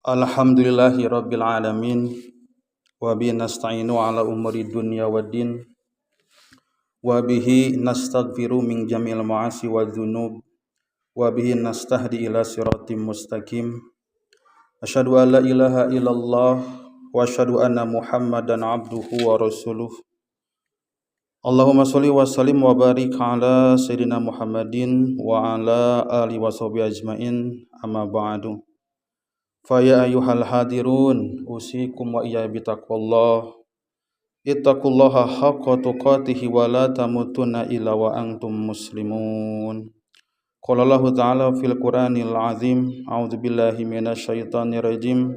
Alhamdulillahi rabbil alamin wa bihi nasta'inu ala umuri dunya waddin wa bihi nastaghfiru min jami'il ma'asi wa dzunub wa bihi nastahdi ila siratim mustaqim. Asyhadu an la ilaha illallah wa asyhadu anna Muhammadan abduhu wa rasuluh. Allahumma sholli wa sallim wa barik ala sayyidina Muhammadin wa ala alihi wa sahbihi ajmain, amma ba'du. Fa ya ayyuhal hadirun usikum wa iyya bitaqwallah ittaqullaha haqqa tuqatih wa la tamutunna illa wa antum muslimun. Qala Allah ta'ala fil Qur'anil azim, a'udzu billahi minasyaitonir rajim,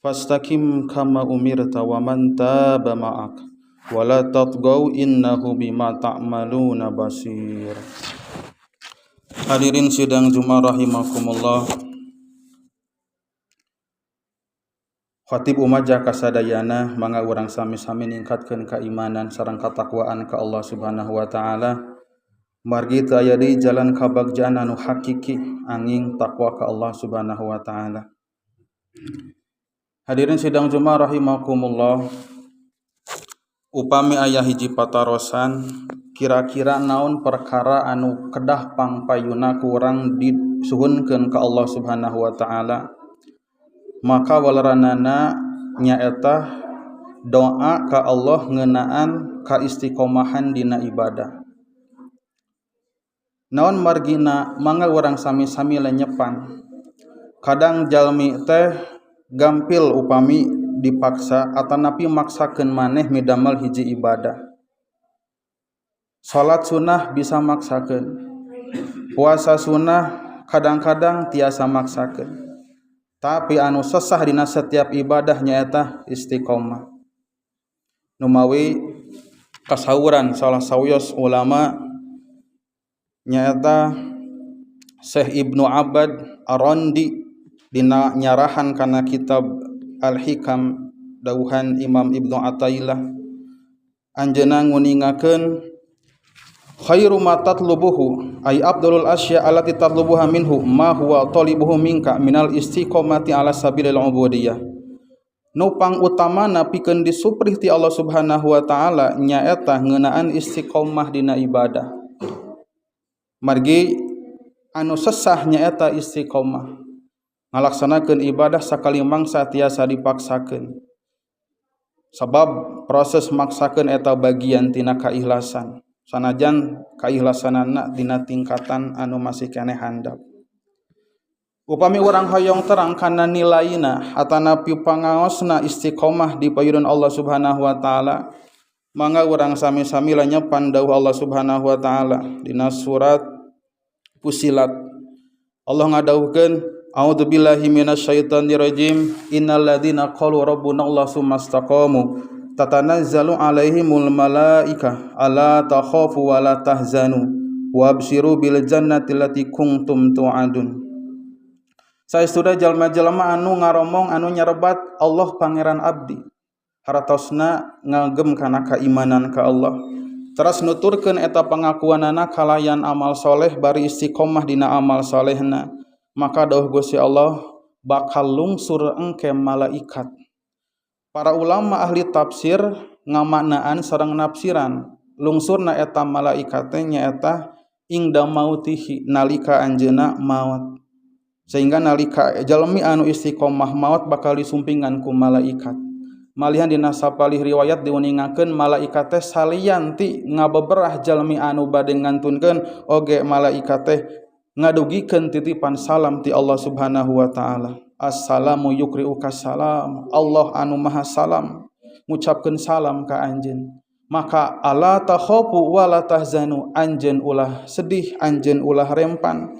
fastaqim kama umirta wa man taba ma'ak wa la tatghaw innahu bima ta'maluna basir. Hadirin sidang Jumat rahimakumullah. Khatib umaja kasadayana mangga urang sami-sami ningkatkeun keimanan sareng katakwaan ka Allah Subhanahu wa taala. Margi teu aya deui jalan kabagjaan anu hakiki angin takwa ka Allah Subhanahu wa taala. Hadirin sidang Jumat rahimakumullah. Upami aya hiji patarosan, kira-kira naon perkara anu kedah pangpayuna ku urang disuhunkeun ka Allah Subhanahu wa taala, maka walaranana nyaeta doa ka Allah ngeunaan ka istiqomahan dina ibadah. Naon margina mangga urang sami-sami lenyepan. Kadang jalmi teh gampil upami dipaksa atanapi maksakeun maneh midamel hiji ibadah. Salat sunnah bisa maksakeun. Puasa sunnah kadang-kadang tiasa maksakeun. Tapi anu sesah dina setiap ibadah nyaeta istiqomah. Numawi kasauran salah sawios ulama nyaeta Syekh Ibnu Abbad Ar-Randi dina nyarahan kana kitab Al-Hikam dawuhan Imam Ibnu Athaillah, anjeunna nguningakeun khairu ma tatlubuhu ay afdalul asya allati tatlubuha minhu ma huwa talibuhu minka minal istiqomati ala sabilil ubudiyah. Nu pangutamana pikeun disuprih ti Allah Subhanahu wa taala nyaeta ngeunaan istiqomah dina ibadah. Margi anu sesah nyaeta istiqomah. Ngalaksanakeun ibadah sakali mangsa tiasa dipaksakeun. Sabab proses maksakeun eta bagian tina kaikhlasan. Sanajan kaikhlasanana dina tingkatan anu masih keneh handap. Upami urang hoyong terang kana nilaina atanapi pangaosna istiqomah di payudon Allah Subhanahu wa taala, mangga urang sami-sami lanyepan dawuh Allah Subhanahu wa taala dina surat Fussilat. Allah ngadawuhkeun, a'udzubillahi minasyaitonir rajim, innal ladzina qalu rabbuna Allah tsumma istaqamu tatanazzalu alaihimul malaika alla takhafu wa la tahzanu wabshiru bil jannati allati kuntum tu'adun. Saestuda jalma-jalma anu ngaromong anu nyarebat Allah pangeran abdi, haratosna ngagem kana keimanan ka Allah, teras nuturkeun eta pangakuanana kalayan amal soleh bari istiqomah dina amal solehna, maka dawuh Gusti Allah bakal lungsur engke malaikat. Para ulama ahli tafsir ngamaknaan sareng nafsiran lungsurna eta malaikat teh nyaeta ingda mautihi, nalika anjeunna maut. Sehingga nalika jalmi anu istiqomah maut bakal disumpingan ku malaikat. Malihan dina sapalih riwayat diuningakeun malaikat teh salian ti ngabeberah jalmi anu bade ngantunkeun oge malaikat teh ngadugikeun titipan salam ti Allah Subhanahu wa taala. Assalamu yukri'uka salam, Allah anu maha salam ngucapkeun salam ka anjeun. Maka ala takhafu wa la tahzanu, anjeun ulah sedih, anjeun ulah rempan.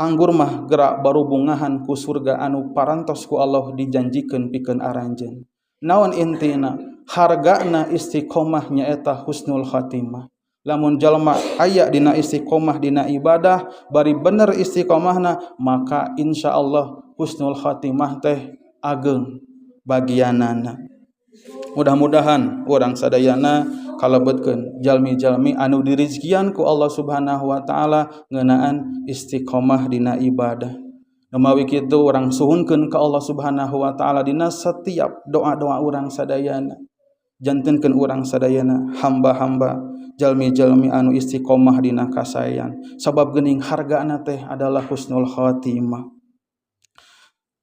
Anggur mah gerak barubungahan ku surga anu parantos ku Allah dijanjikeun pikeun aranjeun. Naon intina? Hargana istiqomah nyaeta husnul khatimah. Lamun jalma aya dina istiqomah dina ibadah bari bener istiqomahna, maka insyaallah husnul khatimah teh ageng bagianana. Mudah-mudahan urang sadayana kalebetkeun jalmi-jalmi anu dirizkian ku Allah Subhanahu wa taala ngeunaan istiqomah dina ibadah. Namawi kitu urang suhunkeun ka Allah Subhanahu wa taala dina setiap doa-doa urang sadayana. Jantenkeun urang sadayana hamba-hamba jalmi-jalmi anu istiqomah dina kasayan. Sabab geuning hargana teh adalah husnul khatimah.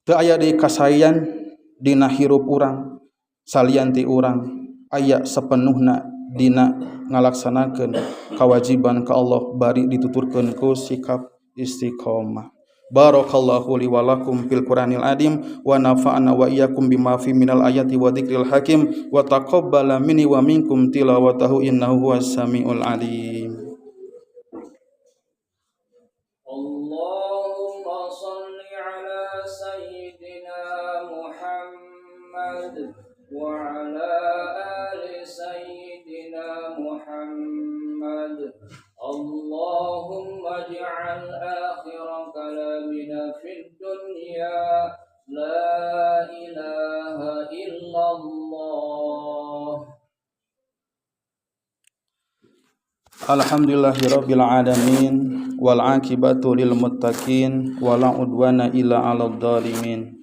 Teu aya deui kasayan dina hirup urang salian ti urang aya sapenuhna dina ngalaksanakeun kawajiban ka Allah bari dituturkeun ku sikap istiqomah. Barakallahu li wa lakum fil Qur'anil adim wa nafa'ana wa iyyakum bima fi minal ayati wa dzikril hakim wa taqabbala minni wa minkum tilawatahu innahu huwas samiul alim. Allahumma shalli ala sayyidina Muhammad wa ala ali sayyidina Muhammad. Allahumma ij'al akhir kalamina fid dunya la ilaha illallah. Alhamdulillahirabbil alamin wal aqibatu lil muttaqin wala udwana illa 'alal zalimin.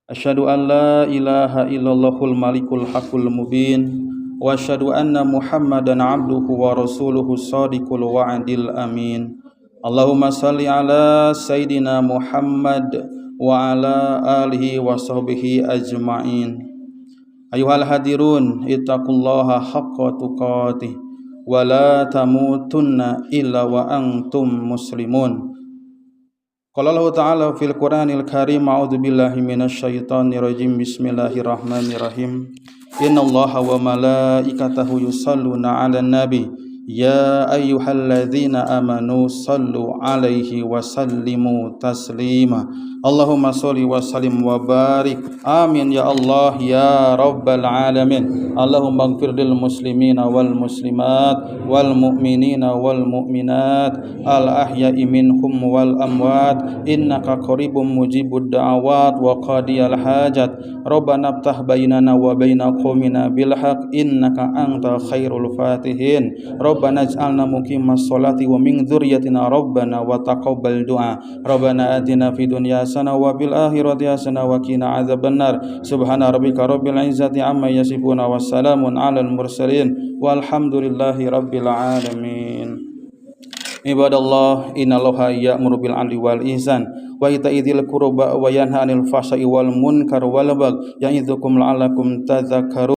Asyhadu an la ilaha illallahul malikul haqqul mubin wa asyhadu anna Muhammadan 'abduhu wa rasuluhu shadiqul wa'dil amin. Allahumma shalli ala sayidina Muhammad wa ala alihi wa sahbihi ajma'in. Ayuhal hadirun ittaqullaha haqqa tuqatih wa la tamutunna illa wa antum muslimun. Qala Allah Ta'ala fil Qur'anil Karim, a'udzu billahi minasyaitonir rajim. Bismillahirrahmanirrahim. Innallaha wa malaikatahu yusholluna 'alan nabi ya ayyuhalladzina amanu shallu 'alaihi wa sallimu taslima. Allahumma sholli wa sallim wa barik. Amin ya Allah ya rabbal alamin. Allahumma ighfir lil muslimina wal muslimat wal mu'minina wal mu'minat al ahya'i minhum wal amwat innaka qaribum mujibud da'awat wa qadiyal hajat. Rabbana iftah bainana wa baina qaumina bil haqq innaka anta khairul fatihin. Rabbana ij'alna muqimas sholati wa min dzurriyyatina rabbana wa taqabbal du'a. Rabbana atina fid dunya hasanah wa fil akhirati hasanah wa qina adzabannar. Subhana rabbika rabbil izzati amma yasifun wa salamun 'alal mursalin walhamdulillahi rabbil alamin. Ibadallah, innallaha ya'muru bil 'adli wal ihsan wa ita'i dzil qurba wa yanha 'anil fahsya'i wal munkar wal baghi ya'idzukum la'allakum tadhakkarun.